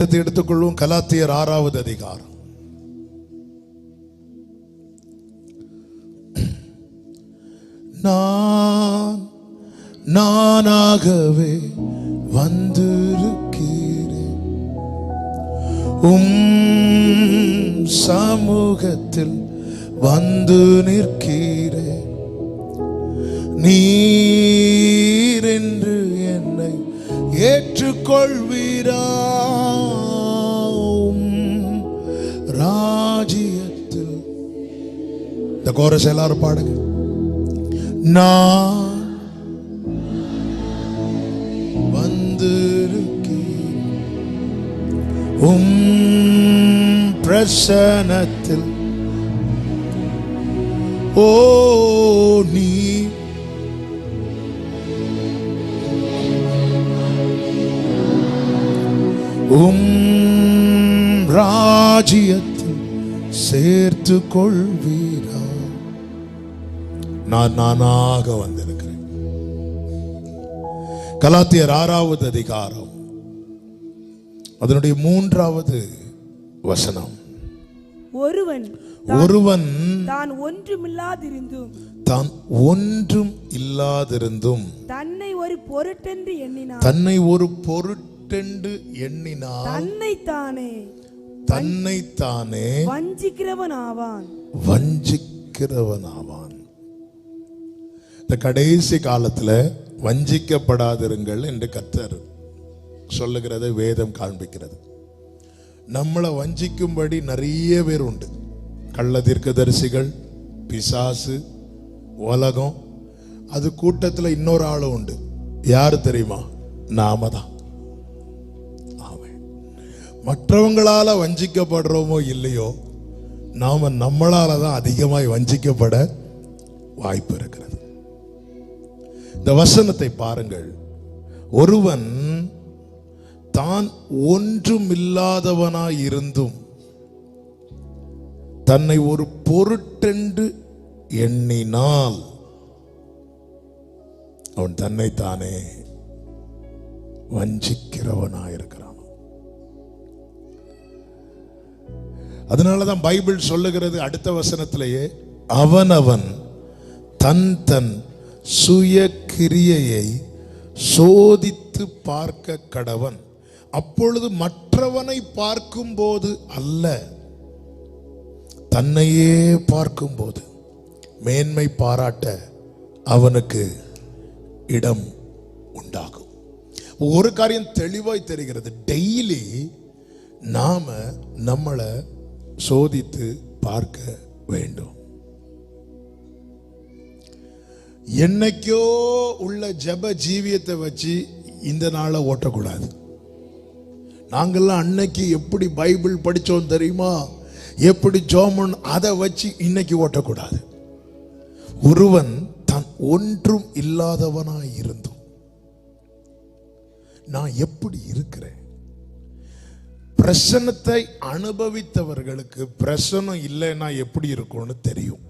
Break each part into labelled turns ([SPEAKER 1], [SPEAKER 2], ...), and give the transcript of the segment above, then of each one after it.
[SPEAKER 1] எடுத்துக்கொள்வோம். கலாத்தியர் 6வது அதிகாரம். நானாகவே வந்திருக்கிறேன், சமூகத்தில் வந்து நிற்கிறேன். நீர் என்று என்னை ஏற்றுக்கொள்வீரா? ராஜ்யத்தில். இந்த கோரஸ் எல்லாரும் பாடுங்க. நான் வந்திருக்கிறேன், பிரசன்னத்தில். ஓ நீ ராஜ்யத்தில் சேர்த்து கொள்வீரா? நானாக வந்திருக்கிறேன். கலாத்தியர் 6வது அதிகாரம், அதனுடைய 3வது வசனம். ஒருவன்
[SPEAKER 2] தான் ஒன்றுமில்லாதிருந்தும் தன்னை ஒரு பொருட்டென்று எண்ணினான்,
[SPEAKER 1] தன்னைத்தானே
[SPEAKER 2] வஞ்சிக்கிறவனாவான்.
[SPEAKER 1] இந்த கடைசி காலத்துல வஞ்சிக்கப்படாதிருங்கள் என்று கர்த்தர் சொல்லுகிறது, வேதம் காண்பிக்கிறது. நம்மளை வஞ்சிக்கும்படி நிறைய பேர் உண்டு. கள்ள தீர்க்கதரிசிகள், பிசாசு, உலகம். அது கூட்டத்தில் இன்னொரு ஆளும் உண்டு. யாரு தெரியுமா? நாம தான். மற்றவங்களால வஞ்சிக்கப்படுறோமோ இல்லையோ, நாம நம்மளால தான் அதிகமாய் வஞ்சிக்கப்பட வாய்ப்பு இருக்கிறது. இந்த வசனத்தை பாருங்கள். ஒருவன் தான் ஒன்றுமில்லாதவனாய் இருந்தும் தன்னை ஒரு பொருட்டென்று எண்ணினால் அவன் தன்னைத்தானே வஞ்சிக்கிறவனாயிருக்கிறான். அதனாலதான் பைபிள் சொல்லுகிறது அடுத்த வசனத்திலேயே, அவனவன் தன் சுய கிரியையை சோதித்து பார்க்க கடவன், அப்பொழுது மற்றவனை பார்க்கும் போது அல்ல, தன்னையே பார்க்கும் போது மேன்மை பாராட்ட அவனுக்கு இடம் உண்டாகும். ஒரு காரியம் தெளிவாய் தெரிகிறது. டெய்லி நாம நம்மளை சோதித்து பார்க்க வேண்டும். என்னைக்கோ உள்ள ஜெப ஜீவியத்தை வச்சு இந்த நாளை ஓட்டக்கூடாது. நாங்கெல்லாம் அன்னைக்கு எப்படி பைபிள் படிச்சோம் தெரியுமா, எப்படி ஜோமன், அதை வச்சு இன்னைக்கு ஓட்டக்கூடாது. ஒருவன் தான் ஒன்றும் இல்லாதவனாய் இருந்தும் நான் எப்படி இருக்கிறேன்? பிரசன்னத்தை அனுபவித்தவர்களுக்கு பிரசன்னம் இல்லைன்னா எப்படி இருக்கும்னு தெரியும்.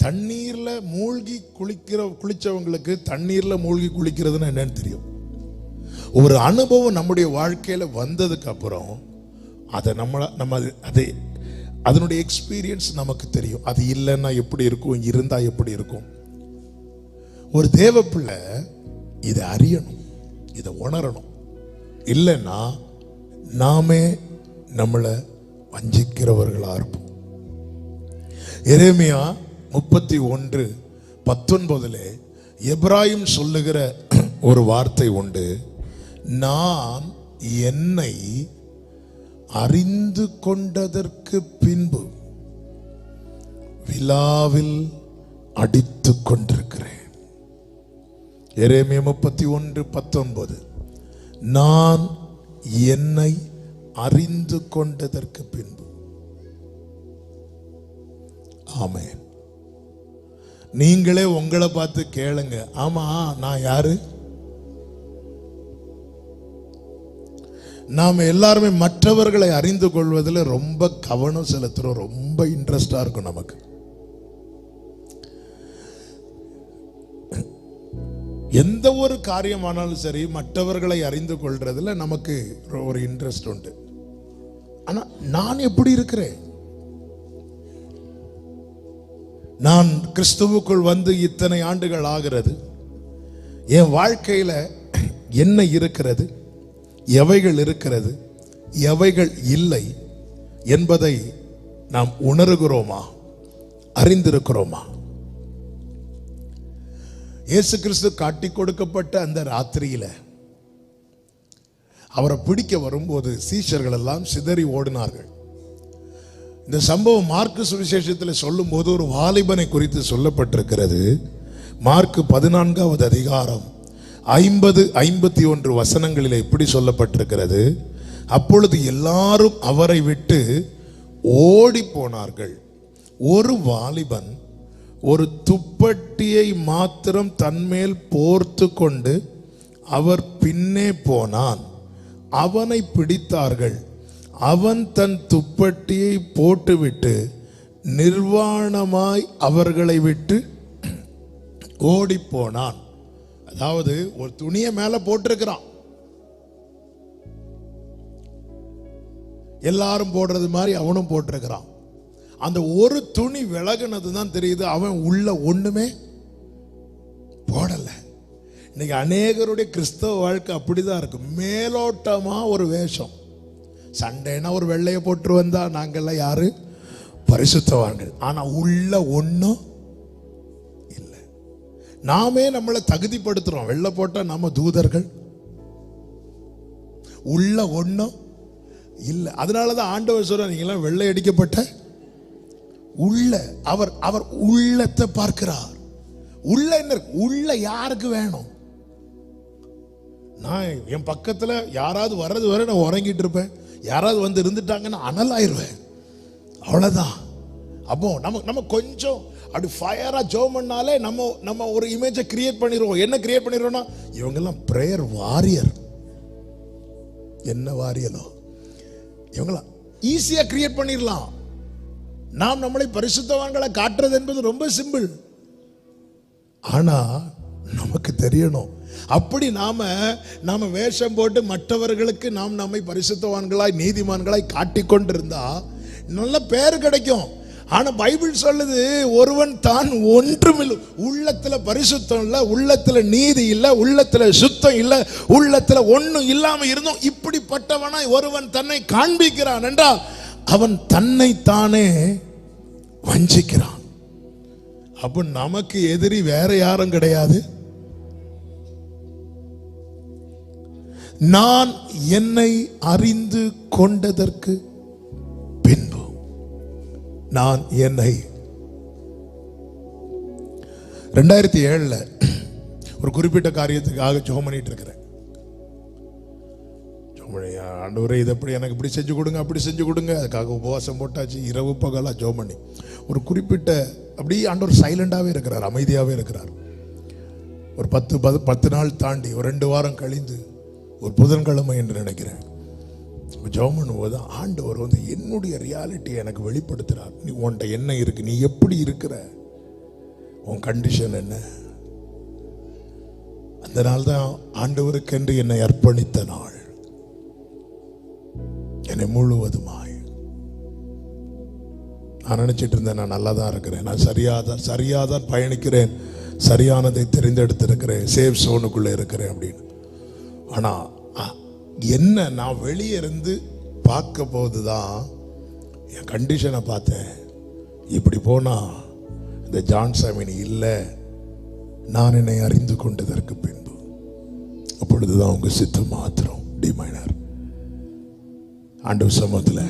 [SPEAKER 1] தண்ணீர்ல மூழ்கி குளிச்சவங்களுக்கு தண்ணீர்ல மூழ்கி குளிக்கிறதுன்னு என்னன்னு தெரியும். ஒரு அனுபவம் நம்முடைய வாழ்க்கையில வந்ததுக்கு அப்புறம் அதை அதனுடைய எக்ஸ்பீரியன்ஸ் நமக்கு தெரியும். அது இல்லைன்னா எப்படி இருக்கும், இருந்தா எப்படி இருக்கும். ஒரு தேவ பிள்ளை இதை அறியணும், இதை உணரணும். இல்லைன்னா நாமே நம்மளை வஞ்சிக்கிறவர்களா இருப்போம். எரேமியா 31:19 எப்ராயிம் சொல்லுகிற ஒரு வார்த்தை உண்டு. நான் என்னை அறிந்து கொண்டதற்கு பின்பு விழாவில் அடித்து கொண்டிருக்கிறேன். எரேமியா 31:19 நான் என்னை அறிந்து கொண்டதற்கு பின்பு. ஆமென். நீங்களே உங்களை பார்த்து கேளுங்க, ஆமா நான் யாரு? நாம எல்லாருமே மற்றவர்களை அறிந்து கொள்வதில் ரொம்ப கவனம் செலுத்துறோம், ரொம்ப இன்ட்ரெஸ்டா இருக்கும் நமக்கு. எந்த ஒரு காரியமானாலும் சரி, மற்றவர்களை அறிந்து கொள்றதுல நமக்கு ஒரு இன்ட்ரெஸ்ட் உண்டு. ஆனா நான் எப்படி இருக்கிறேன்? நான் கிறிஸ்துவுக்குள் வந்து இத்தனை ஆண்டுகள் ஆகிறது. என் வாழ்க்கையில என்ன இருக்கிறது, எவைகள் இருக்கிறது, எவைகள் இல்லை என்பதை நாம் உணர்கிறோமா, அறிந்திருக்கிறோமா? இயேசு கிறிஸ்து காட்டி கொடுக்கப்பட்ட அந்த ராத்திரியில அவரை பிடிக்க வரும்போது சீஷர்கள் எல்லாம் சிதறி ஓடினார்கள். இந்த சம்பவம் மார்க்கு சுவிசேஷத்தில் சொல்லும் போது ஒரு வாலிபனை குறித்து சொல்லப்பட்டிருக்கிறது. மார்க்கு 14வது அதிகாரம் 50-51 வசனங்களில் இப்படி சொல்லப்பட்டிருக்கிறது. அப்பொழுது எல்லாரும் அவரை விட்டு ஓடி போனார்கள். ஒரு வாலிபன் ஒரு துப்பட்டியை மாத்திரம் தன்மேல் போர்த்து கொண்டு அவர் பின்னே போனான். அவனை பிடித்தார்கள். அவன் தன் துப்பட்டியை போட்டுவிட்டு நிர்வாணமாய் அவர்களை விட்டு ஓடி போனான். அதாவது ஒரு துணியை மேல போட்டிருக்கிறான். எல்லாரும் போடுறது மாதிரி அவனும் போட்டிருக்கிறான். அந்த ஒரு துணி விலகுனது தான் தெரியுது, அவன் உள்ள ஒண்ணுமே போடல. இன்னைக்கு அநேகருடைய கிறிஸ்தவ வாழ்க்கை அப்படிதான் இருக்கு. மேலோட்டமா ஒரு வேஷம். சண்டேனா ஒரு வெள்ளையை போட்டு வந்தா நாங்கெல்லாம் யாரு பரிசுத்தவான்கள். ஆனா உள்ள ஒண்ணும் இல்லை. நாமே நம்மளை தகுதிப்படுத்துறோம். வெள்ளை போட்டா நாம தூதர்கள், உள்ள ஒண்ணும் இல்லை. அதனாலதான் ஆண்டவர் சொல்ற, நீங்க வெள்ளை அடிக்கப்பட்ட உள்ள. அவர் அவர் உள்ளத்தை பார்க்கிறார். உள்ள என்ன இருக்கு? உள்ள யாருக்கு வேணும்? நான் என் பக்கத்துல யாராவது வர்றது வரை நான் உறங்கிட்டு இருப்பேன். யாராவது வந்து இருந்துட்டாங்கன்னா அனலாயிருவேன். அவ்வளவுதான். அப்போ நம்ம கொஞ்சம் அப்படி ஃபயரா ஜெபம் பண்ணாலே நம்ம ஒரு இமேஜை கிரியேட் பண்ணிடுவோம். என்ன கிரியேட் பண்ணிடுவோம்னா, இவங்கெல்லாம் பிரேயர் வாரியர். என்ன வாரியலோ இவங்களாம் ஈஸியா கிரியேட் பண்ணிடலாம். நாம் நம்மளை பரிசுத்தவான்களை காட்டுறது என்பது ரொம்ப சிம்பிள். ஆனா நமக்கு தெரியணும், அப்படி நாம வேஷம் போட்டு மற்றவர்களுக்கு நாம் நம்மை பரிசுத்தவான்களாய் நீதிமான்களாய் காட்டிக்கொண்டிருந்தா நல்ல பேர் கிடைக்கும். ஆனா பைபிள் சொல்லுது, ஒருவன் தான் ஒன்றுமில்லை. உள்ளத்துல பரிசுத்தம் இல்ல, உள்ளத்துல நீதி இல்ல, உள்ளத்துல சுத்தம் இல்ல, உள்ளத்துல ஒண்ணும் இல்லாம இருந்தோம் இப்படிப்பட்டவனாய் ஒருவன் தன்னை காண்பிக்கிறான் என்றால் அவன் தன்னை தானே வஞ்சிக்கிறான். அப்ப நமக்கு எதிரி வேற யாரும் கிடையாது. நான் என்னை அறிந்து கொண்டதற்கு பின்பு நான் என்னை 2007 ஒரு குறிப்பிட்ட காரியத்துக்காக ஜெபம் பண்ணிட்டு இருக்கிறேன். ஆண்டவரே, இது எப்படி எனக்கு இப்படி செஞ்சு கொடுங்க, அப்படி செஞ்சு கொடுங்க. அதுக்காக உபவாசம் போட்டாச்சு, இரவு பகலா ஜெபம் பண்ணி ஒரு குறிப்பிட்ட அப்படியே ஆண்டவர் சைலண்டாவே இருக்கிறார், அமைதியாவே இருக்கிறார். ஒரு 10 நாள் தாண்டி ஒரு 2 வாரம் கழிந்து ஒரு புதன்கிழமை என்று நினைக்கிறேன் ஜெபம் பண்ணும்போது ஆண்டவர் வந்து என்னுடைய ரியாலிட்டியை எனக்கு வெளிப்படுத்துறார். நீ உன்கிட்ட என்ன இருக்கு, நீ எப்படி இருக்கிற, உன் கண்டிஷன் என்ன. அந்த நாள் தான் ஆண்டவருக்கு என்று என்னை அர்ப்பணித்த நாள். என்னை முழுவதுமாய் நான் நினைச்சிட்டு இருந்தேன், நான் நல்லா தான் இருக்கிறேன், நான் சரியாதான் பயணிக்கிறேன், சரியானதை தெரிந்தெடுத்திருக்கிறேன், சேஃப் சோனுக்குள்ள இருக்கிறேன் அப்படின்னு. ஆனா என்ன, நான் வெளியே இருந்து பார்க்க போதுதான் என் கண்டிஷனை பார்த்தேன். இப்படி போனா இந்த ஜான்சாமினி இல்லை, நான் என்னை அறிந்து கொண்டதற்கு பின்பு. அப்பொழுதுதான் உங்க சித்தம் மாத்திரம். டி மைனர். ஆண்டவர் சமூகத்துல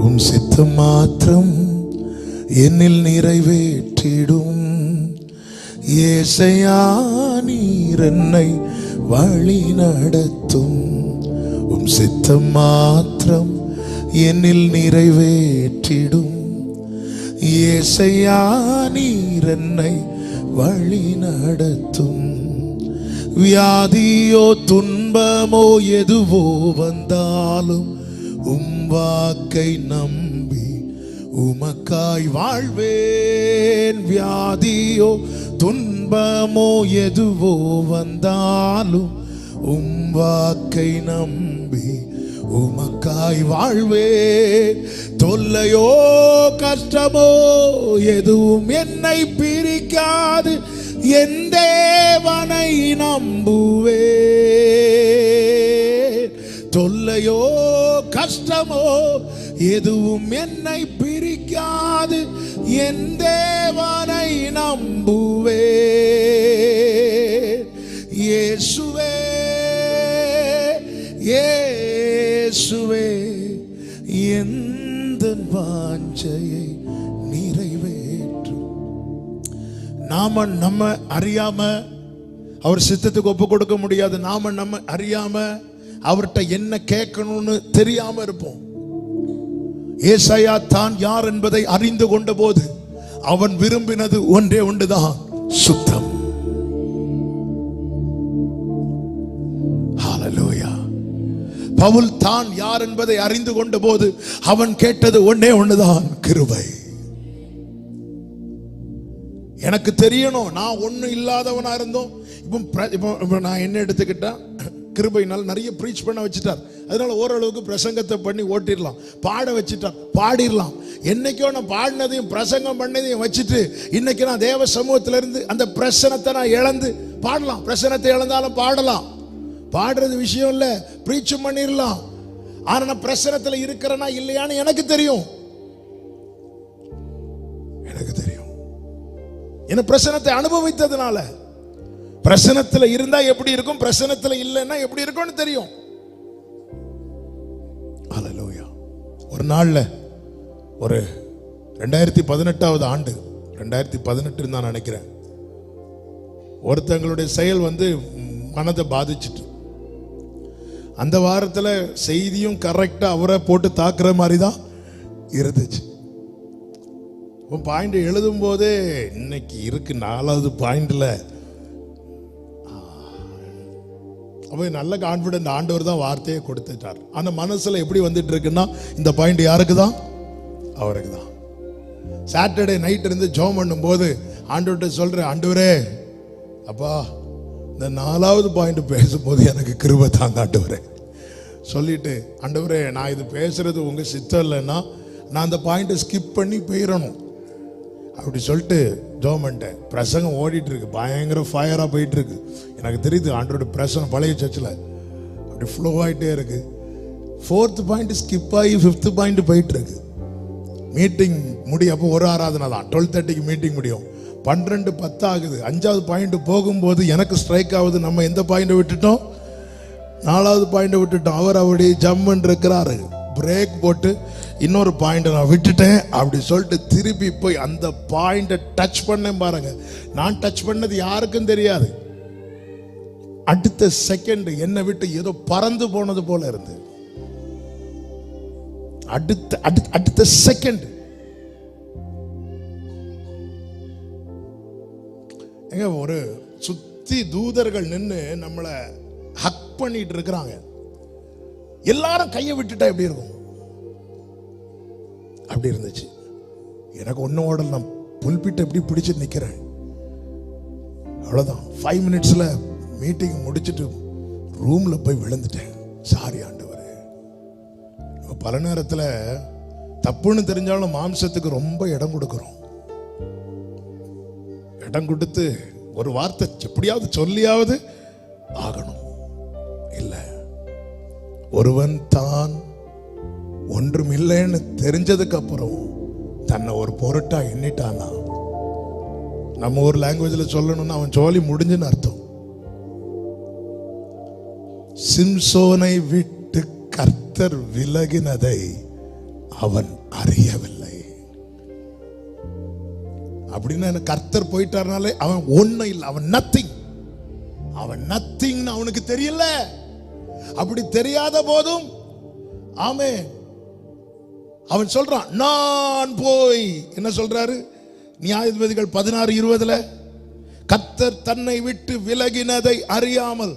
[SPEAKER 1] உன் சித்தம் மாத்திரம் என்னில் நிறைவேற்றிடும் ஏசையா, நீர் என்னை வழி நடத்தும். உம் சித்தம் மாத்திரம் என்னில் நிறைவேற்றிடும் ஏசையா, நீர் என்னை வழி நடத்தும். வியாதியோ துன்பமோ எதுவோ வந்தாலும் உம் வாக்கை நம்பி உமக்காய் வாழ்வேன். வியாதியோ துன்பமோ எதுவோ வந்தாலும் வாக்கை நம்பி உமக்காய் வாழ்வேன். தொல்லையோ கஷ்டமோ எதுவும் என்னை பிரிக்காது, என் தேவனை நம்புவேன். தொல்லையோ கஷ்டமோ எதுவும் என்னை பிரிக்காது, என் தேவனை நம்புவேன். இயேசுவே இயேசுவே எந்தன் வாஞ்சையை நிறைவேற்றும். நம்ம அறியாம அவர் சித்தத்துக்கு ஒப்பு கொடுக்க முடியாது. நம்ம அறியாம அவர்கிட்ட என்ன கேட்கணும்னு தெரியாம இருப்போம். ஏசாயா தான் யார் என்பதை அறிந்து கொண்ட போது அவன் விரும்பினது ஒன்றே ஒன்றுதான், சுத்தம். ஹல்லேலூயா. பவுல் தான் யார் என்பதை அறிந்து கொண்ட போது அவன் கேட்டது ஒன்றே ஒன்றுதான், கிருபை. எனக்கு தெரியணும், நான் ஒன்னும் இல்லாதவனா இருந்தோம். இப்போ நான் என்ன எடுத்துக்கிட்டா, கிருபையினால் நிறைய பிரீச் பண்ண வச்சுட்டார். அதனால ஓரளவுக்கு பிரசங்கத்தை பண்ணி ஓட்டிடலாம். பாட வச்சுட்டார், பாடிடலாம். என்னைக்கோ நான் பாடினதையும் பிரசங்கம் பண்ணதையும் வச்சுட்டு இன்னைக்கு நான் தேவ சமூகத்திலிருந்து அந்த பிரசனத்தை நான் இழந்து பாடலாம். பிரசனத்தை இழந்தாலும் பாடலாம். பாடுறது விஷயம் இல்லை, பிரீச்சும் பண்ணிடலாம். ஆனா நான் பிரசனத்தில் இருக்கிறேனா இல்லையான்னு எனக்கு தெரியும். எனக்கு தெரியும். என்ன பிரசனத்தை அனுபவித்ததுனால. பிரசனத்தில் இருந்தா எப்படி இருக்கும், பிரசனத்தில் இல்லைன்னா எப்படி இருக்கும்னு தெரியும். ஹல்லேலூயா. ஒரு நாள்ல ஒரு 2018 ஆண்டு, 2018 தான் நினைக்கிறேன், ஒருத்தங்களுடைய செயல் மனதை பாதிச்சுட்டு, அந்த வாரத்தில் செய்தியும் கரெக்டா அவரை போட்டு தாக்குற மாதிரி தான் இருந்துச்சு. பாயிண்ட் எழுதும் போதே இன்னைக்கு இருக்கு 4வது பாயிண்ட்ல. அப்போ நல்ல கான்ஃபிடென்ட், ஆண்டவர் தான் வார்த்தையை கொடுத்துட்டார். ஆனா மனசுல எப்படி வந்துட்டு இருக்குன்னா, இந்த பாயிண்ட் யாருக்கு தான்? அவருக்கு தான். சாட்டர்டே நைட் இருந்து ஜெபம் பண்ணும் போது ஆண்டவர்கிட்ட சொல்றேன், ஆண்டவரே அப்பா இந்த 4வது பாயிண்ட் பேசும்போது எனக்கு கிருபை தாங்க ஆண்டவரே சொல்லிட்டு, ஆண்டவரே நான் இது பேசுறது உங்க சித்தம் இல்லைன்னா நான் அந்த பாயிண்ட்டை ஸ்கிப் பண்ணி போயிடணும் அப்படி சொல்லிட்டு ஜெபம் பண்ணிட்டேன். பிரசங்கம் ஓடிட்டு இருக்கு, பயங்கர ஃபயரா போயிட்டு இருக்கு. எனக்கு தெரியுது ஆண்டவரோட பிரசங்கம் பழைய சர்ச்சில் அப்படி ஃப்ளோ ஆகிட்டே இருக்கு. 4th பாயிண்ட் ஸ்கிப் ஆகி 5th பாயிண்ட் போயிட்டு இருக்கு. மீட்டிங் முடியும், அப்போ ஒரு ஆராதனை தான், 12:30க்கு மீட்டிங் முடியும். 12:10 ஆகுது. 5வது பாயிண்ட் போகும்போது எனக்கு ஸ்ட்ரைக் ஆகுது, நம்ம எந்த பாயிண்டை விட்டுட்டோம்? 4வது பாயிண்டை விட்டுட்டோம். அவர் அப்படி ஜம்முன்னு இருக்கிறாரு. பிரேக் போட்டு இன்னொரு பாயிண்ட் நான் விட்டுட்டேன் அப்படி சொல்லிட்டு திருப்பி போய் அந்த பாயிண்டை டச் பண்ணேன் பாருங்க. நான் டச் பண்ணது யாருக்கும் தெரியாது. அடுத்த செகண்ட் என்னை விட்டு ஏதோ பறந்து போனது போல இருந்து. அடுத்த செகண்ட் ஒரு சுத்தி தூதர்கள் நின்று நம்மளை ஹக் பண்ணிட்டு இருக்கிறாங்க. எல்லாரும் கையை விட்டுட்டா எப்படி இருக்கும்? அப்படி இருந்துச்சு. எனக்கு ஒன்னும் ஓடல, நான் புல்பிட்ட எப்படி பிடிச்சு நிக்கிறேன். அவ்வளவுதான். 5 மினிட்ஸ்ல மீட்டிங் முடிச்சுட்டு ரூம்ல போய் விழுந்துட்டேன். சாரி ஆண்டவரே. பல நேரத்துல தப்புன்னு தெரிஞ்சாலும் மாம்சத்துக்கு ரொம்ப இடம் கொடுக்கிறோம். இடம் கொடுத்து ஒரு வார்த்தை எப்படியாவது சொல்லியாவது ஆகணும். இல்ல, ஒருவன் தான் ஒன்றும் இல்லைன்னு தெரிஞ்சதுக்கு அப்புறம் தன்னை ஒரு பொருட்டா எண்ணிட்டானா, நம்ம ஒரு லாங்குவேஜ்ல சொல்லணும்னா அவன் ஜோலி முடிஞ்சுன்னு அர்த்தம். சிம்சோனை விட்டு கர்த்தர் விலகினதை அவன் அறியவில்லை. அப்படின்னா கர்த்தர் போயிட்டார்னாலே அவன் ஒன்னும் இல்லை, அவன் நத்திங். அவன் நத்திங்னு அவனுக்கு தெரியல. அப்படி தெரியாத போதும் ஆமென் அவன் சொல்றான், நான் போய் என்ன சொல்றாரு? நியாயாதிபதிகள் 16:20 கர்த்தர் தன்னை விட்டு விலகினதை அறியாமல்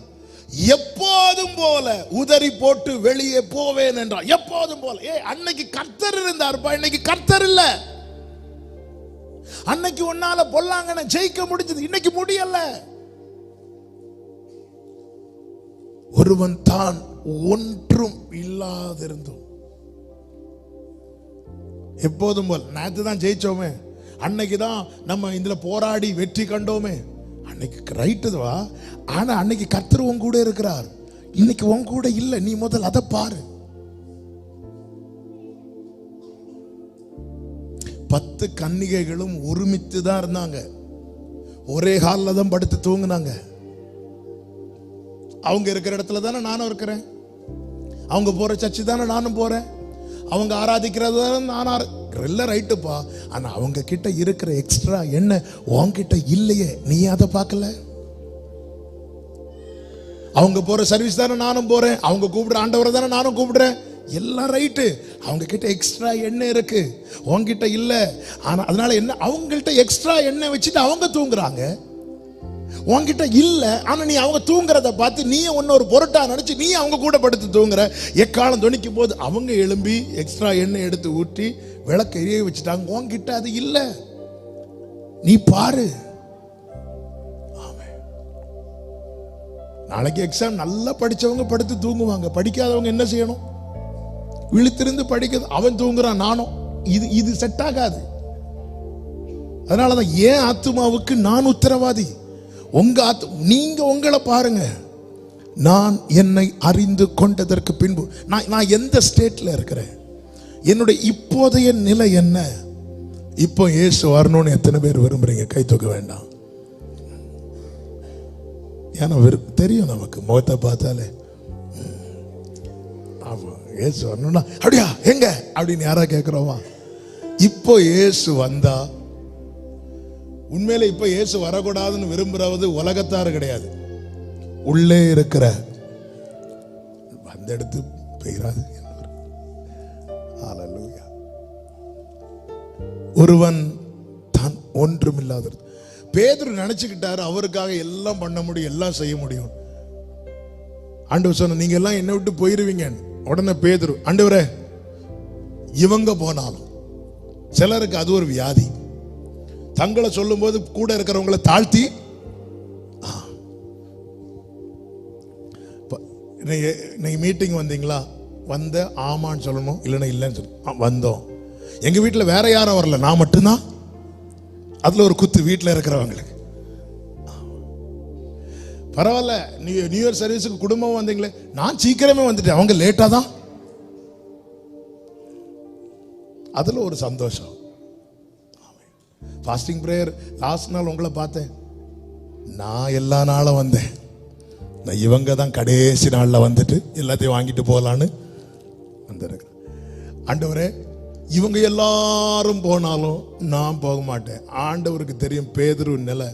[SPEAKER 1] எப்போ எப்போதும் போல உதறி போட்டு வெளியே போவேன் என்றார். எப்போதும் போல. அன்னைக்கு கர்த்தர் இருந்தார்ப்பா, இன்னைக்கு கர்த்தர் இல்ல. அன்னைக்கு உன்னால பொல்லாங்கன ஜெயிக்க முடிஞ்சது, இன்னைக்கு முடியல. ஒருவன் தான் ஒன்றும் இல்லாதிருந்தும் எப்போதும் போல். நேற்று தான் ஜெயிச்சோமே, அன்னைக்கு தான் நம்ம இதுல போராடி வெற்றி கண்டோமே, அன்னைக்கு ரைட்டுவா. ஆனா அன்னைக்கு கர்த்தர் உன் கூட இருக்கிறார், இன்னைக்கு உன் கூட இல்ல. நீ முதல் அதை பாரு. 10 கன்னிகைகளும் ஒருமித்து தான் இருந்தாங்க, ஒரே ஹாலில் தான் படுத்து தூங்குனாங்க. அவங்க இருக்கிற இடத்துல தானே நானும் இருக்கிறேன், அவங்க போற சர்ச்சு தானே நானும் போறேன், அவங்க ஆராதிக்கிறது தானே நான் எல்லாம் ரைட்டுப்பா. ஆனா அவங்க கிட்ட இருக்கிற எக்ஸ்ட்ரா என்ன உன்கிட்ட இல்லையே, நீ அதை பார்க்கல. அவங்க போற சர்வீஸ் தானே நானும் போறேன், அவங்க கூப்பிடுற ஆண்டவரை தானே நானும் கூப்பிடுறேன், எல்லாம் ரைட்டு. அவங்க கிட்ட எக்ஸ்ட்ரா எண்ணெய் இருக்கு, உன்கிட்ட இல்ல. ஆனா அதனால என்ன, அவங்கள்ட்ட எக்ஸ்ட்ரா எண்ணெய் வச்சுட்டு அவங்க தூங்குறாங்க, உன்கிட்ட இல்ல. ஆனா நீ அவங்க தூங்குறத பார்த்து நீ ஒன்னு ஒரு பொருட்டா நினைச்சு நீ அவங்க கூட படுத்து தூங்குற. எக்காலம் துணிக்கும் போது அவங்க எழும்பி எக்ஸ்ட்ரா எண்ணெய் எடுத்து ஊற்றி விளக்க எரிய வச்சுட்டாங்க, உன்கிட்ட அது இல்ல. நீ பாரு. நாளைக்கு எக்ஸாம், நல்லா படிச்சவங்க படுத்து தூங்குவாங்க, படிக்காதவங்க என்ன செய்யணும், விழித்திருந்து படிக்கிறது. அவன் தூங்குறான், நானும். இது செட் ஆகாது. அதனாலதான் ஏன் ஆத்துமாவுக்கு நான் உத்தரவாதி. நீங்க உங்களை பாருங்க. நான் என்னை அறிந்து கொண்டதற்கு பின்பு நான் எந்த ஸ்டேட்ல இருக்கிறேன், என்னுடைய இப்போதைய நிலை என்ன. இப்போ இயேசு வரணும்னு எத்தனை பேர் விரும்புறீங்க? கை தூக்க வேண்டாம். ஏன்னா தெரியும் நமக்கு, முகத்தை பார்த்தாலே. ஆமா, இயேசு வரணும்னா அப்படியா எங்க அப்படின்னு யாரா கேட்கிறோமா? இப்போ இயேசு வந்தா, உண்மையில இப்ப இயேசு வரக்கூடாதுன்னு விரும்புறது உலகத்தாரு கிடையாது, உள்ளே இருக்கிற அந்த இடத்து பெயராது. ஒருவன் தான் ஒன்றுமில்லாத. பேதுரு நினைச்சுக்கிட்டாரு அவருக்காக எல்லாம் பண்ண முடியும், எல்லாம் செய்ய முடியும். ஆண்டவர் சொன்ன, நீங்க எல்லாம் என்னை விட்டு போயிருவீங்க. உடனே பேதுரு, ஆண்டவரே இவங்க போனாலும். சிலருக்கு அது ஒரு வியாதி, தங்களை சொல்லும் போது கூட இருக்கிறவங்களை தாழ்த்தி. நீங்க மீட்டிங் வந்தீங்களா? வந்த ஆமான்னு சொல்லணும், இல்லைன்னா இல்லைன்னு சொல்லணும். வந்தோம். எங்க வீட்டில் வேற யாரும் வரல, நான் மட்டும்தான். அதுல ஒரு குத்து வீட்டில் இருக்கிறவங்களுக்கு. பரவாயில்ல, நியூ இயர் சர்வீஸுக்கு குடும்பம் வந்தீங்களே, நான் சீக்கிரமே வந்துட்டேன், அவங்க லேட்டா தான். அதுல ஒரு சந்தோஷம். ஃபாஸ்டிங் பிரேயர் லாஸ்ட் நாள் உங்களை பார்த்தேன், நான் எல்லா நாளும் வந்தேன், நான் இவங்க தான் கடைசி நாளில் வந்துட்டு எல்லாத்தையும் வாங்கிட்டு போகலான்னு வந்திருக்கிறேன். ஆண்டவரே இவங்க எல்லாரும் போனாலும் நான் போக மாட்டேன். ஆண்டவருக்கு தெரியும் பேதுரு நிலை,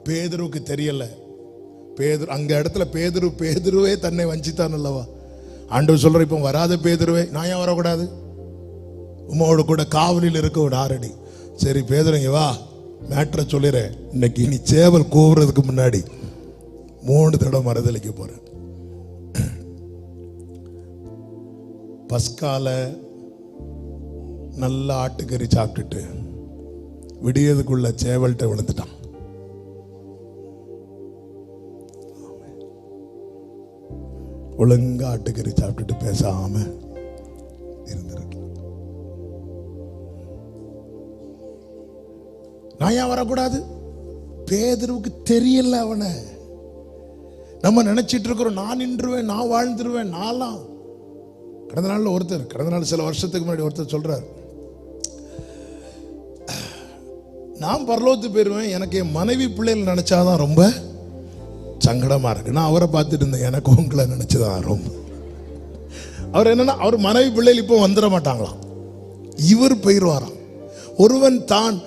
[SPEAKER 1] பேதுருவுக்கு தெரியல. பேதுரு அங்க இடத்துல பேதுருவே தன்னை வஞ்சித்தான் அல்லவா. ஆண்டவர் சொல்ற, இப்போ வராத பேதுருவே, நான் ஏன் வரக்கூடாது? உமாவோட கூட காவலில் இருக்க ஒரு 6 அடி. சரி பேதுருங்க வா, மேட்ரை சொல்லிடுறேன். இன்னைக்கு நீ சேவல் கூவுறதுக்கு முன்னாடி 3 தடவை மறுதளிக்க போறேன். பஸ்கால நல்ல ஆட்டுக்கறி சாப்பிட்டுட்டு விடியதுக்குள்ள சேவல்கிட்ட விழுந்துட்டான். ஒழுங்கா ஆட்டுக்கறி சாப்பிட்டுட்டு பேசாம இருந்திருக்கலாம். நான் ஏன் வரக்கூடாது? பேதுருவுக்கு தெரியல. அவனை நம்ம நினைச்சிட்டு இருக்கிறோம், நான் நின்றுவேன், நான் வாழ்ந்துருவேன், நான்லாம். கடந்த நாள் சில வருஷத்துக்கு முன்னாடி ஒருத்தர் சொல்றாரு, நான் பரலோகத்துக்கு போயிருவேன், எனக்கு என் மனைவி பிள்ளைகள் நினைச்சாதான் ரொம்ப சங்கடமா இருக்கு. நான் அவரை பார்த்துட்டு இருந்தேன், எனக்கு உங்களை நினைச்சுதான் ரொம்ப. அவர் என்னன்னா, அவர் மனைவி பிள்ளைகள் இப்போ வந்துட மாட்டாங்களாம், இவர் போயிடுவாராம். ஒருவன் தான்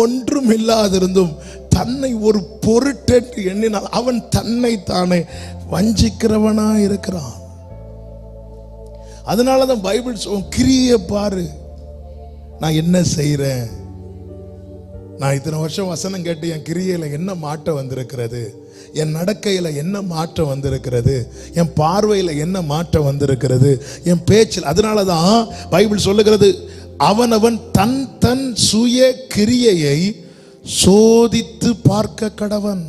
[SPEAKER 1] ஒன்றும் இல்லாதிருந்தும் தன்னை ஒரு பொருட்டென்று எண்ணினால் அவன் தன்னை தானே வஞ்சிக்கிறவனா இருக்கிறான். அதனாலதான் பைபிள் கிரியை பாரு, நான் என்ன செய்யறேன். நான் இத்தனை வருஷம் வசனம் கேட்டு என் கிரியையில என்ன மாற்றம் வந்திருக்கிறது, என் நடக்கையில் என்ன மாற்றம் வந்திருக்கிறது, என் பார்வையில் என்ன மாற்றம் வந்திருக்கிறது, என் பேச்சில். அதனால தான் பைபிள் சொல்லுகிறது, அவனவன் தன் தன் சுய கிரியையை சோதித்து பார்க்க கடவன்.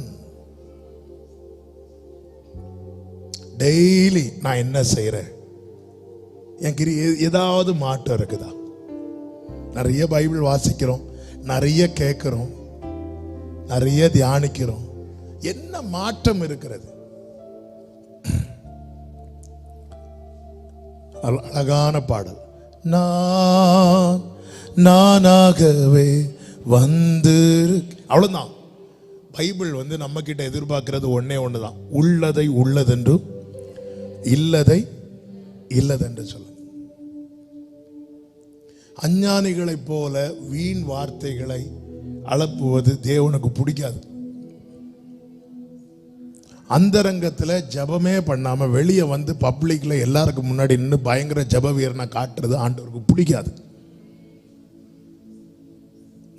[SPEAKER 1] டெய்லி நான் என்ன செய்யறேன், என் கிரியை ஏதாவது மாற்றம் இருக்குதா? நிறைய பைபிள் வாசிக்கிறோம், நிறைய கேட்கிறோம், நிறைய தியானிக்கிறோம், என்ன மாற்றம் இருக்கிறது? அழகான பாடல், நான் நானாகவே வந்து. அவ்வளவுதான். பைபிள் நம்ம கிட்ட எதிர்பார்க்கிறது ஒன்னே ஒண்ணுதான், உள்ளதை உள்ளதென்றும் இல்லதை இல்லதென்று சொல்ல. அஞ்ஞானிகளைப் போல வீண் வார்த்தைகளை அளப்புவது தேவனுக்கு பிடிக்காது. அந்தரங்கத்தில் ஜபமே பண்ணாம வெளியே வந்து பப்ளிக்ல எல்லாருக்கும் முன்னாடி நின்று பயங்கர ஜப வீரனை காட்டுறது ஆண்டவருக்கு பிடிக்காது.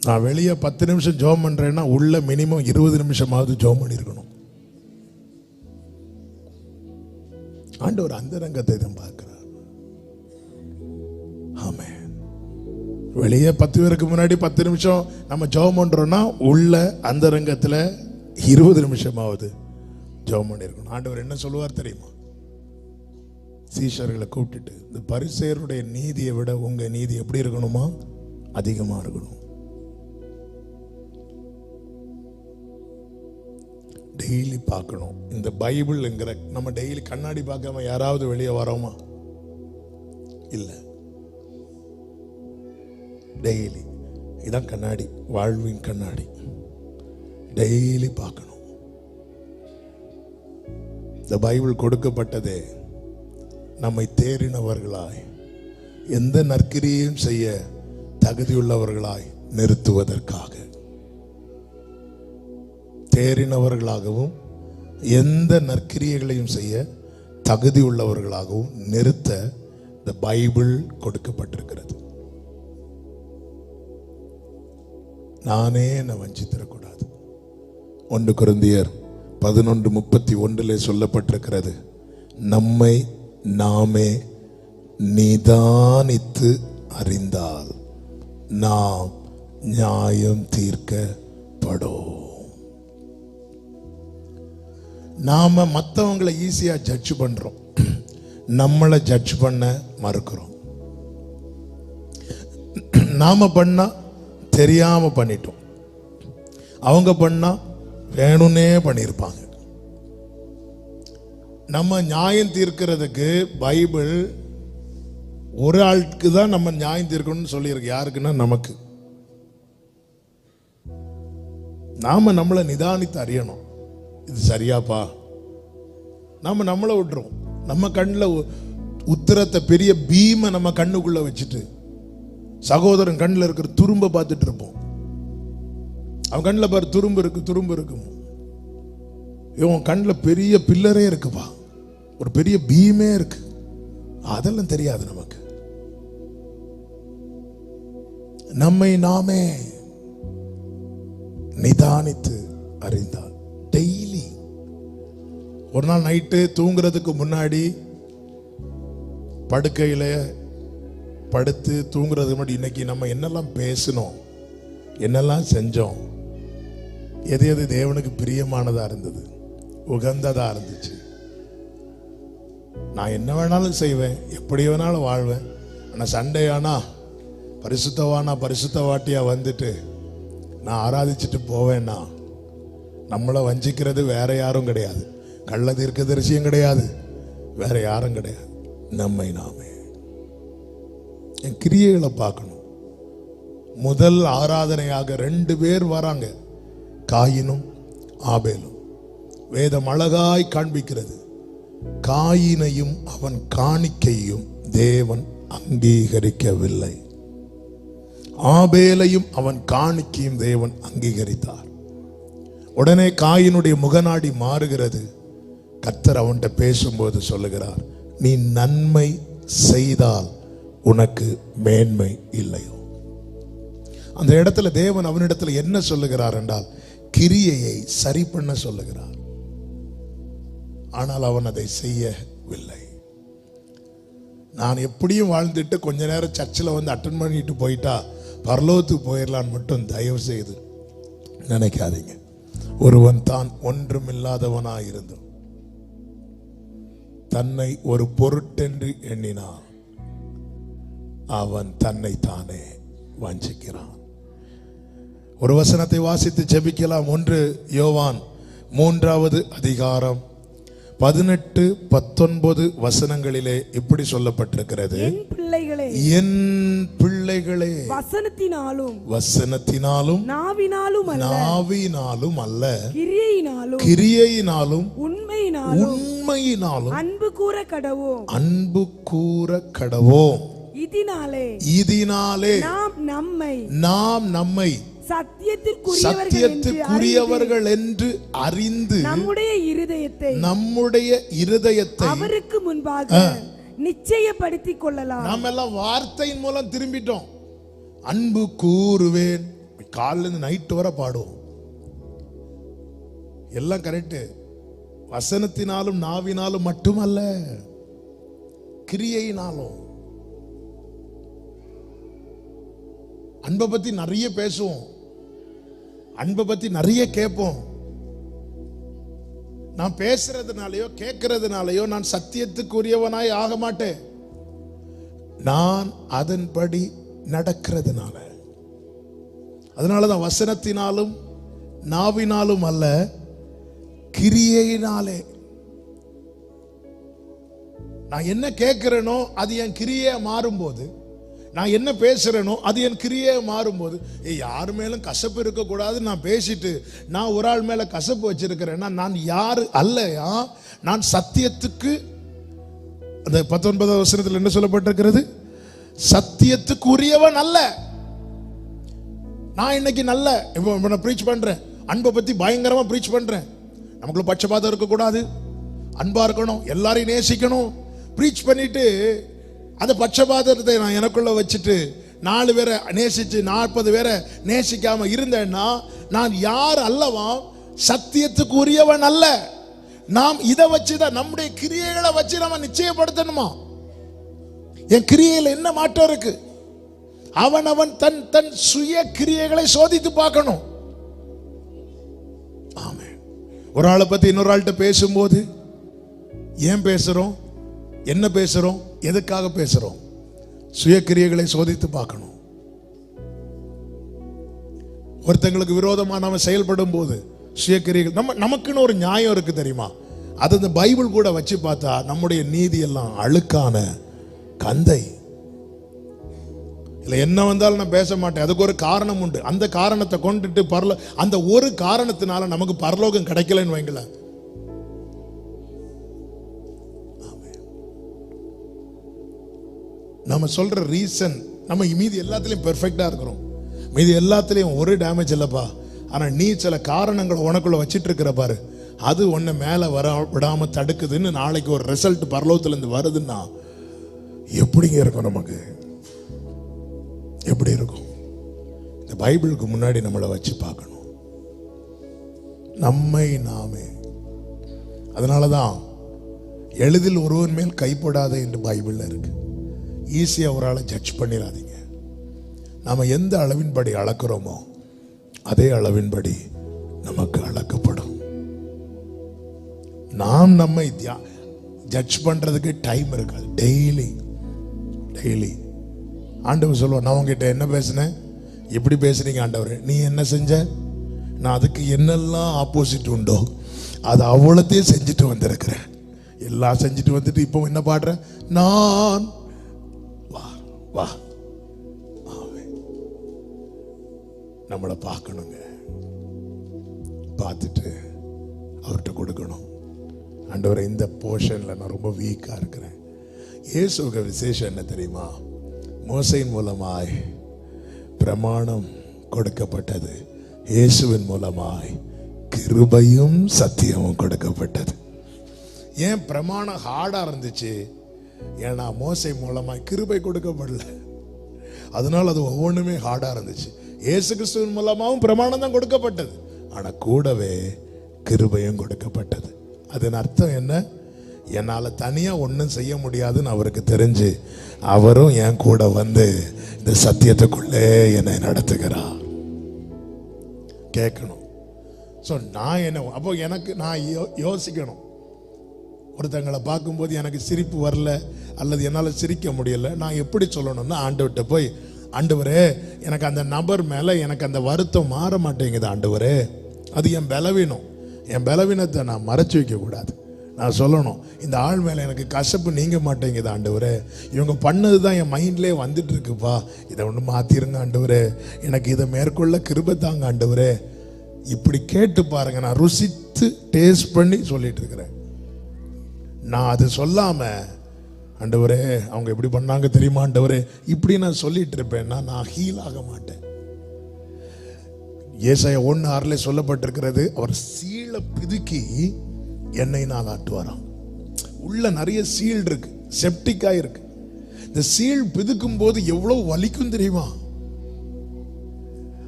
[SPEAKER 1] நான் வெளியே 10 நிமிஷம் ஜெபம் பண்றேன்னா உள்ள மினிமம் 20 நிமிஷமாவது ஜெபம் பண்ணியிருக்கணும். ஆண்டவர் அந்தரங்கத்தை தான் பார்க்கிறார். ஆமென். வெளியே 10 பேருக்கு முன்னாடி 10 நிமிஷம் நம்ம ஜெபம் பண்றோம்னா உள்ள அந்தரங்கத்தில் 20 நிமிஷமாவது ஜெபம் பண்ணியிருக்கணும். ஆண்டவர் என்ன சொல்லுவார் தெரியுமா? சீஷர்களை கூப்பிட்டுட்டு, இந்த பரிசேயருடைய நீதியை விட உங்க நீதி எப்படி இருக்கணுமா? அதிகமா இருக்கணும். டெய்லி பார்க்கணும். இந்த பைபிள்ங்கிற நம்ம டெய்லி கண்ணாடி பார்க்காம யாராவது வெளியே வரோமா? இல்லை. டெய்லி இதான் கண்ணாடி, வாழ்வின் கண்ணாடி. டெய்லி பார்க்கணும். இந்த பைபிள் கொடுக்கப்பட்டதே நம்மை தேறினவர்களாய், எந்த நற்கிரியையும் செய்ய தகுதியுள்ளவர்களாய் நிறுத்துவதற்காக. தேறினவர்களாகவும் எந்த நற்கிரியைகளையும் செய்ய தகுதி உள்ளவர்களாகவும் நிறுத்த இந்த பைபிள் கொடுக்கப்பட்டிருக்கிறது. நானே என்னை வஞ்சித்திடக்கூடாது. 1 கொரிந்தியர் 11:31 சொல்லப்பட்டிருக்கிறது, நம்மை நாமே நிதானித்து அறிந்தால் நாம் நியாயம் தீர்க்கப்படும். நாம மற்றவங்களை ஈஸியா ஜட்ஜ் பண்றோம், நம்மளை ஜட்ஜ் பண்ண மறுக்கிறோம். நாம பண்ணா தெரியாம பண்ணிட்டோம், அவங்க பண்ணா வேணும்னே பண்ணியிருப்பாங்க. நம்ம நியாயம் தீர்க்கிறதுக்கு பைபிள் ஒரு ஆளுக்கு தான் நம்ம நியாயம் தீர்க்கணும்னு சொல்லியிருக்கு. யாருக்குன்னா நமக்கு. நாம நம்மளை நிதானித்து அறியணும், இது சரியாப்பா. நாம நம்மளை விட்டுறோம். நம்ம கண்ணில் உத்திரத்தை பெரிய பீமை நம்ம கண்ணுக்குள்ள வச்சுட்டு சகோதரன் கண்ணில் இருக்கிற துரும்ப பார்த்துட்டு இருப்போம். அவன் கண்ணில் பாரு துரும்பு இருக்கு, துரும்பு இருக்கும். இவன் கண்ணில் பெரிய பில்லரே இருக்குப்பா, ஒரு பெரிய பீமே இருக்கு. அதெல்லாம் தெரியாது நமக்கு. நம்மை நாமே நிதானித்து அறிந்தால் டெய்லி. ஒரு நாள் நைட்டு தூங்குறதுக்கு முன்னாடி படுக்கையில படுத்து தூங்குறதுக்கு முன்னாடி இன்னைக்கு நம்ம என்னெல்லாம் பேசணும், என்னெல்லாம் செஞ்சோம், எது எது தேவனுக்கு பிரியமானதா இருந்தது, உகந்ததா இருந்துச்சு. நான் என்ன வேணாலும் செய்வேன், எப்படி வேணாலும் வாழ்வேன். ஆனால் சண்டே ஆனா பரிசுத்தவானா பரிசுத்தவாட்டியா வந்துட்டு நான் ஆராதிச்சுட்டு போவேன்னா நம்மளை வஞ்சிக்கிறது வேற யாரும் கிடையாது, கள்ள தீர்க்கதரிசியும் கிடையாது, வேற யாரும் கிடையாது, நம்மை நாமே. என் கிரியைகளை பார்க்கணும். முதல் ஆராதனையாக 2 பேர் வராங்க, காயினும் ஆபேலும். வேதம் அழகாய் காண்பிக்கிறது, காயினையும் அவன் காணிக்கையும் தேவன் அங்கீகரிக்கவில்லை, ஆபேலையும் அவன் காணிக்கையும் தேவன் அங்கீகரித்தார். உடனே காயினுடைய முகநாடி மாறுகிறது. கர்த்தர் அவன்கிட்ட பேசும்போது சொல்லுகிறார், நீ நன்மை செய்தால் உனக்கு மேன்மை இல்லையோ. அந்த இடத்துல தேவன் அவனிடத்துல என்ன சொல்லுகிறார் என்றால், கிரியையை சரி பண்ண சொல்லுகிறார். ஆனால் அவன் அதை செய்யவில்லை. நான் எப்படியும் வாழ்ந்துட்டு கொஞ்ச நேரம் சர்ச்சில் வந்து அட்டன் பண்ணிட்டு போயிட்டா பரலோகத்துக்கு போயிடலான்னு மட்டும் தயவு செய்து நினைக்காதீங்க. ஒருவன் தான் ஒன்றுமில்லாதவனாய் இருந்தும் தன்னை ஒரு பொருட்டென்று எண்ணினான், அவன் தன்னை தானே வஞ்சிக்கிறான். ஒரு வசனத்தை வாசித்து ஜெபிக்கலாம். 1 யோவான் 3வது அதிகாரம் 18-19 வசனங்களிலே இப்படி சொல்லப்பட்டிருக்கிறது. என் பிள்ளைகளே வசனத்தினாலும் நாவினாலும் அல்ல கிரியையினாலும் உண்மையினாலும்
[SPEAKER 2] அன்பு கூற கடவோம். இதனாலே நாம் நம்மை சத்தியத்திற்குரியவர்கள் என்று அறிந்து நம்முடைய இருதயத்தை அவருக்கு முன்பாக நிச்சயப்படுத்திக் கொள்ளலாம்.
[SPEAKER 1] நாம் எல்லாம் வார்த்தையின் மூலம் திரும்பிட்டோம். அன்பு கூறுவேன், காலையில இருந்து நைட்டு வரை பாடுவோம், எல்லாம் கரெக்ட். வசனத்தினாலும் நாவினாலும் மட்டுமல்ல, கிரியையினாலும். அன்பை பத்தி நிறைய பேசுவோம், அன்பை பத்தி நிறைய கேட்போம். நான் பேசுறதுனாலயோ கேட்கறதுனாலயோ நான் சத்தியத்துக்குரியவனாய் ஆக மாட்டேன். நான் அதன்படி நடக்கிறதுனால. அதனாலதான் வசனத்தினாலும் நாவினாலும் அல்ல, கிரியையினாலே. நான் என்ன கேட்கிறேனோ அது என் கிரியை மாறும்போது, நான் என்ன பேசுறேனோ அது என் கிரியை மாறும்போது, யாரு மேலும் கசப்பு இருக்கக்கூடாது நான் பேசிட்டு நான் ஒரு ஆள் மேல கசப்பு வச்சிருக்கிறேன்னா நான் யாரு அல்லையா? நான் சத்தியத்துக்கு, அந்த 19வது வசனத்தில் என்ன சொல்லப்பட்டிருக்கிறது? சத்தியத்துக்குரியவன் அல்ல. நான் இன்னைக்கு நல்ல இப்போ நான் ப்ரீச் பண்றேன், அன்பை பத்தி பயங்கரமா ப்ரீச் பண்றேன். நமக்குள்ள பட்சபாதம் இருக்கக்கூடாது, அன்பா இருக்கணும், எல்லாரையும் நேசிக்கணும். ப்ரீச் பண்ணிட்டு அந்த பட்சபாதத்தை நான் எனக்குள்ள வச்சுட்டு 4 பேரை நேசிச்சு 40 பேரை நேசிக்காம இருந்தேன்னா நான் யார் அல்லவா? சத்தியத்துக்கு உரியவன் அல்ல. நாம் இதை வச்சுதான் நம்முடைய கிரியைகளை வச்சு நம்ம நிச்சயப்படுத்தணுமா? என் கிரியையில் என்ன மாற்றம் இருக்கு? அவன் தன் தன் சுய கிரியைகளை சோதித்து பார்க்கணும். ஆமென். ஒரு ஆளை பத்தி இன்னொரு ஆள்கிட்ட பேசும்போது ஏன் பேசுறோம், என்ன பேசுறோம், எதுக்காக பேசுறோம்? சுய கிரியைகளை சோதித்து பார்க்கணும். ஒருத்தங்களுக்கு விரோதமா நாம செயல்படும் போது சுய கிரியைகள், நமக்குன்னு ஒரு நியாயம் இருக்கு தெரியுமா? அது இந்த பைபிள் கூட வச்சு பார்த்தா நம்முடைய நீதி எல்லாம் அழுக்கான கந்தை. இல்ல என்ன வந்தாலும் நான் பேச மாட்டேன், அதுக்கு ஒரு காரணம் உண்டு. அந்த காரணத்தை கொண்டுட்டு அந்த ஒரு காரணத்தினால நமக்கு பரலோகம் கிடைக்கலன்னு வைங்களேன். நம்ம சொல்ற ரீசன், நம்ம மீதி எல்லாத்துலயும் பெர்ஃபெக்டா இருக்கிறோம், மீதி எல்லாத்துலயும் ஒரு டேமேஜ் இல்லப்பா. ஆனா நீ சில காரணங்கள் உனக்குள்ள வச்சிட்டு இருக்கிற பாரு, அது உன்னை மேல வர விடாம தடுக்குதுன்னு நாளைக்கு ஒரு ரிசல்ட் பரலோகத்துல இருந்து வருதுன்னா எப்படிங்க இருக்கும்? நமக்கு எப்படி இருக்கும்? இந்த பைபிளுக்கு முன்னாடி நம்மளை வச்சு பார்க்கணும், நம்மை நாமே. அதனாலதான் எளிதில் ஒருவன் மேல் கைப்படாத என்று பைபிள்ல இருக்கு. ஈஸியா ஒரு ஆளை ஜட்ஜ் பண்ணிடாதீங்க. நாம எந்த அளவின்படி அளக்கிறோமோ அதே அளவின்படி நமக்கு அளக்கப்படும். நாம் நம்மை ஜட்ஜ் பண்றதுக்கு டைம் இருக்காது. டெய்லி ஆண்டவர் சொல்லுவார், நான் உங்ககிட்ட என்ன பேசினேன், எப்படி பேசுறீங்க ஆண்டவர், நீ என்ன செஞ்ச, நான் அதுக்கு என்னெல்லாம் ஆப்போசிட் உண்டோ அது அவ்வளோத்தையும் செஞ்சுட்டு வந்திருக்கிறேன். எல்லாம் செஞ்சுட்டு வந்துட்டு இப்போ என்ன பாடுறேன், நான் வா. நம்மளை பார்க்கணுங்க, பார்த்துட்டு அவர்கிட்ட கொடுக்கணும். ஆண்டவரே, இந்த போர்ஷன்ல நான் ரொம்ப வீக்கா இருக்கிறேன். இயேசுவுக்கு விசேஷம் என்ன தெரியுமா? மோசையின் மூலமாய் பிரமாணம் கொடுக்கப்பட்டது, இயேசுவின் மூலமாய் கிருபையும் சத்தியமும் கொடுக்கப்பட்டது. ஏன் பிரமாணம் ஹார்டா இருந்துச்சு? ஏன்னா மோசை மூலமாய் கிருபை கொடுக்கப்படல, அதனால அது ஒவ்வொன்றுமே ஹார்டா இருந்துச்சு. இயேசு கிறிஸ்துவின் மூலமாகவும் பிரமாணம் தான் கொடுக்கப்பட்டது, ஆனா கூடவே கிருபையும் கொடுக்கப்பட்டது. அதன் அர்த்தம் என்ன? என்னால தனியா ஒன்றும் செய்ய முடியாதுன்னு அவருக்கு தெரிஞ்சு அவரும் என் கூட வந்து இந்த சத்தியத்துக்குள்ளே என்னை நடத்துகிறார். கேட்கணும். ஸோ நான் என்ன, அப்போ எனக்கு நான் யோசிக்கணும். ஒருத்தங்களை பார்க்கும்போது எனக்கு சிரிப்பு வரல அல்லது என்னால் சிரிக்க முடியல, நான் எப்படி சொல்லணும்னா ஆண்டவர்கிட்ட போய், ஆண்டவரே எனக்கு அந்த நபர் மேலே எனக்கு அந்த வருத்தம் மாற மாட்டேங்குது ஆண்டவரே, அது என் பலவீனம், என் பலவீனத்தை நான் மறைச்சு வைக்கக்கூடாது. நான் சொல்லணும், இந்த ஆள் மேலே எனக்கு கசப்பு நீங்க மாட்டேங்குது ஆண்டவரே, இவங்க பண்ணது தான் என் மைண்ட்லேயே வந்துட்டு இருக்குப்பா, இதை ஒன்று மாற்றிருங்க ஆண்டவரே, எனக்கு இதை மேற்கொள்ள கிருபை தாங்க ஆண்டவரே. இப்படி கேட்டு பாருங்க. நான் ருசித்து டேஸ்ட் பண்ணி சொல்லிட்டு இருக்கிறேன். நான் அது சொல்லாம ஆண்டவரே அவங்க எப்படி பண்ணாங்க தெரியுமா ஆண்டவரே இப்படி நான் சொல்லிட்டு இருப்பேன்னா நான் ஹீல் ஆக மாட்டேன். ஏசாயா 1:6 சொல்லப்பட்டிருக்கிறது, அவர் சீலை பிதுக்கி எண்ணெயினால் ஆட்டுவாராம். உள்ள நிறைய சீல் இருக்கு, செப்டிக்கா இருக்கு. இந்த சீல் பிதுக்கும் போது எவ்வளவு வலிக்கும் தெரியுமா?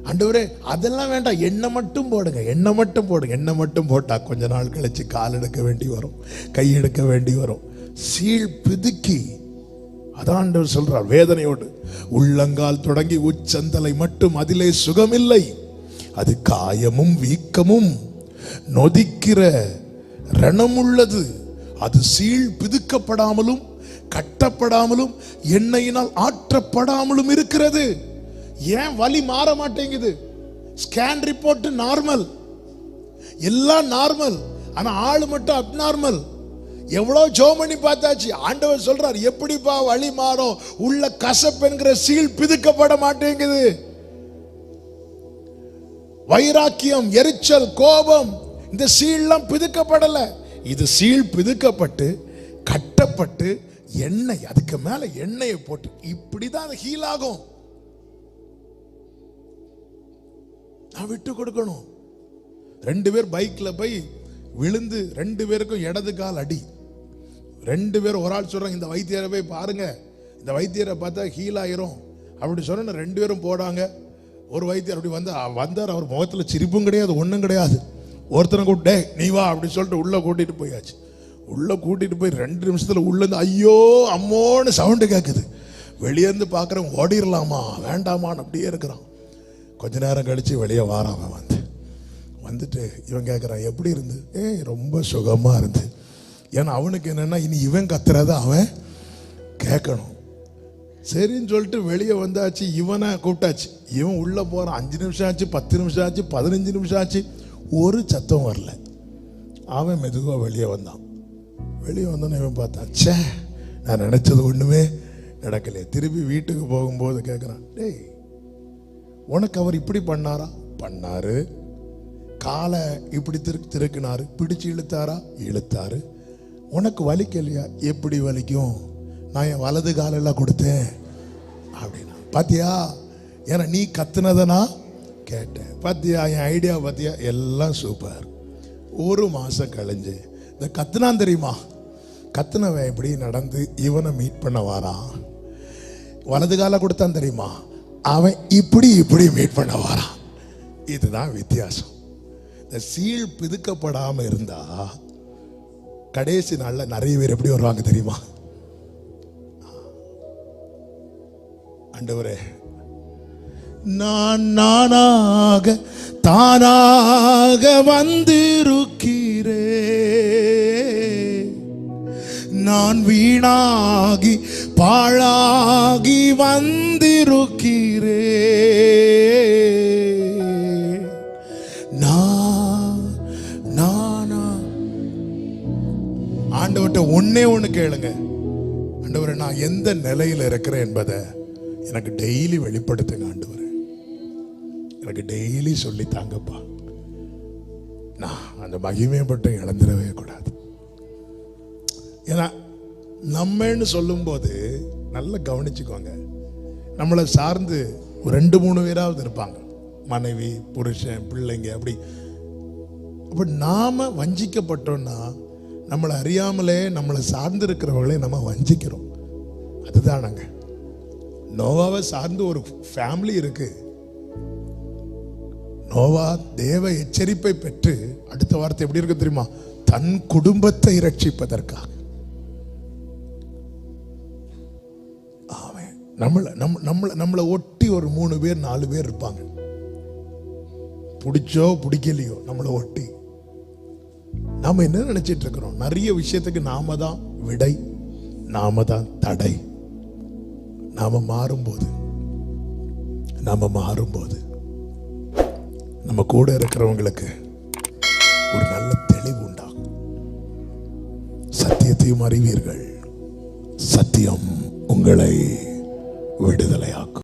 [SPEAKER 1] ஆண்டவரே அதெல்லாம் வேண்டாம், எண்ணெய் மட்டும் போடுங்க, எண்ணெய் மட்டும் போடுங்க. எண்ணெய் மட்டும் போட்டா கொஞ்ச நாள் கழிச்சு கால் எடுக்க வேண்டி வரும், கை எடுக்க வேண்டி வரும். சீல் பிதுக்கி, அதான் ஆண்டவர் சொல்றார் வேதனையோடு, உள்ளங்கால் தொடங்கி உச்சந்தலை மட்டும் அதிலே சுகமில்லை, அது காயமும் வீக்கமும் நொதிக்கிற ரணமுள்ளது, அது சீல் பிதுக்கப்படாமலும் கட்டப்படாமலும் எண்ணெயினால் ஆற்றப்படாமலும் இருக்கிறது. ஏன் வலி மாற மாட்டேங்குது? ஸ்கேன் ரிப்போர்ட் நார்மல், எல்லாம் நார்மல், ஆனா ஆளு மட்டும் அப்நார்மல். எவ்வளவு ஜெபம் பண்ணி பார்த்தாச்சு. ஆண்டவர் சொல்றார், எப்படிப்பா வலி மாறும்? உள்ள கசப்பு என்கிற சீல் பிதுக்கப்பட மாட்டேங்குது. வைராக்கியம், எரிச்சல், கோபம், இந்த சீல்லாம் பிதுக்கப்படல. இது சீல் பிதுக்கப்பட்டு கட்டப்பட்டு எண்ணெய், அதுக்கு மேல எண்ணெயை போட்டு இப்படிதான் அது ஹீல் ஆகும். நான் விட்டு கொடுக்கணும். 2 பேர் பைக்ல போய் விழுந்து 2 பேருக்கும் இடது கால் அடி. 2 பேரும், ஒரு ஆள் சொல்றாங்க இந்த வைத்தியரை போய் பாருங்க, இந்த வைத்தியரை பார்த்தா ஹீல் ஆயிரும் அப்படி சொன்ன 2 பேரும் போடாங்க. ஒரு வைத்தியர் அப்படி வந்தார், அவர் முகத்துல சிரிப்பும் கிடையாது, ஒன்றும் கிடையாது. ஒருத்தனை கூப்பிட்டே நீ வா அப்படி சொல்லிட்டு உள்ள கூட்டிட்டு போயாச்சு. உள்ள கூட்டிட்டு போய் 2 நிமிஷத்துல உள்ள இருந்து ஐயோ அம்மோன்னு சவுண்டு கேட்குது. வெளியே இருந்து பார்க்குறவன் ஓடிடலாமா வேண்டாமான்னு அப்படியே இருக்கிறான். கொஞ்ச நேரம் கழிச்சு வெளியே வாரான். அவன் வந்துட்டு இவன் கேட்குறான் எப்படி இருந்து? ரொம்ப சுகமா இருந்து. ஏன்னா அவனுக்கு என்னன்னா இனி இவன் கத்துறத அவன் கேட்கணும். சரின்னு சொல்லிட்டு வெளியே வந்தாச்சு. இவனை கூப்பிட்டாச்சு. இவன் உள்ள போறான். 5 நிமிஷம் ஆச்சு, 10 நிமிஷம் ஆச்சு, 15 நிமிஷம் ஆச்சு, ஒரு சத்தம் வரல. அவன் மெதுவாக வெளியே வந்தான். வெளியே வந்தோன்னு இவன் பார்த்தான், ச்சே நான் நினைச்சது ஒண்ணுமே நடக்கலையே. திருப்பி வீட்டுக்கு போகும்போது கேட்குறான், டேய் உனக்கு அவர் இப்படி பண்ணாரா? பண்ணாரு. காலை இப்படி திருக்கினாரு, பிடிச்சு இழுத்தாரா? இழுத்தாரு. உனக்கு வலிக்கலையா? எப்படி வலிக்கும்? நான் என் வலது காலெல்லாம் கொடுத்தேன் அப்படின்னா. பாத்தியா, ஏன்னா நீ கத்துனதை நான் கேட்டேன். பாத்தியா என் ஐடியா? பாத்தியா எல்லாம் சூப்பர். 1 மாசம் கழிஞ்சு இந்த கத்துனான் தெரியுமா, கத்துனவன் இப்படி நடந்து இவனை மீட் பண்ண வாரான். வலது கால கொடுத்தான் தெரியுமா, அவன் இப்படி இப்படி மீட் பண்ண வாரான். இதுதான் வித்தியாசம். இந்த சீல் பிதுக்கப்படாம இருந்தா கடைசி நாள்ல நிறைய பேர் எப்படி வருவாங்க தெரியுமா? ஆண்டவரே நான் நானாக தானாக வந்திருக்கிறே, நான் வீணாகி பாழாகி வந்திருக்கிறே, நானா. ஆண்டவர்கிட்ட ஒண்ணு கேளுங்க, ஆண்டவரே நான் எந்த நிலையில இருக்கிறேன் என்பதை எனக்கு டெய்லி வெளிப்படுத்துங்க ஆண்டவரே, எனக்கு டெய்லி சொல்லி தாங்கப்பா. நான் அந்த மகிமைப்பட்டு இழந்துடவே கூடாது. ஏன்னா நம்மன்னு சொல்லும் போது நல்லா கவனிச்சுக்கோங்க, நம்மளை சார்ந்து ஒரு 2-3 பேராவது இருப்பாங்க, மனைவி, புருஷன், பிள்ளைங்க. அப்படி அப்ப நாம வஞ்சிக்கப்பட்டோம்னா நம்மளை அறியாமலே நம்மளை சார்ந்து இருக்கிறவங்களே நம்ம வஞ்சிக்கிறோம். அதுதானங்க. நோவாவை சார்ந்து ஒரு ஃபேமிலி இருக்கு. நோவா தேவ எச்சரிப்பை பெற்று அடுத்த வார்த்தை எப்படி இருக்கு தெரியுமா? தன் குடும்பத்தை ரட்சிப்பதற்காக. ஆமென். நம்மளை ஒட்டி ஒரு 3 பேர் 4 பேர் இருப்பாங்க. பிடிச்சோ பிடிக்கலையோ நம்மளை ஒட்டி. நாம என்ன நினைச்சிட்டு இருக்கிறோம்? நிறைய விஷயத்துக்கு நாம தான் விடை, நாம தான் தடை. நாம மாறும்போது நம்ம கூட இருக்கிறவங்களுக்கு ஒரு நல்ல தெளிவு உண்டாகும். சத்தியத்தையும் அறிவீர்கள், சத்தியம் உங்களை விடுதலையாக்கும்.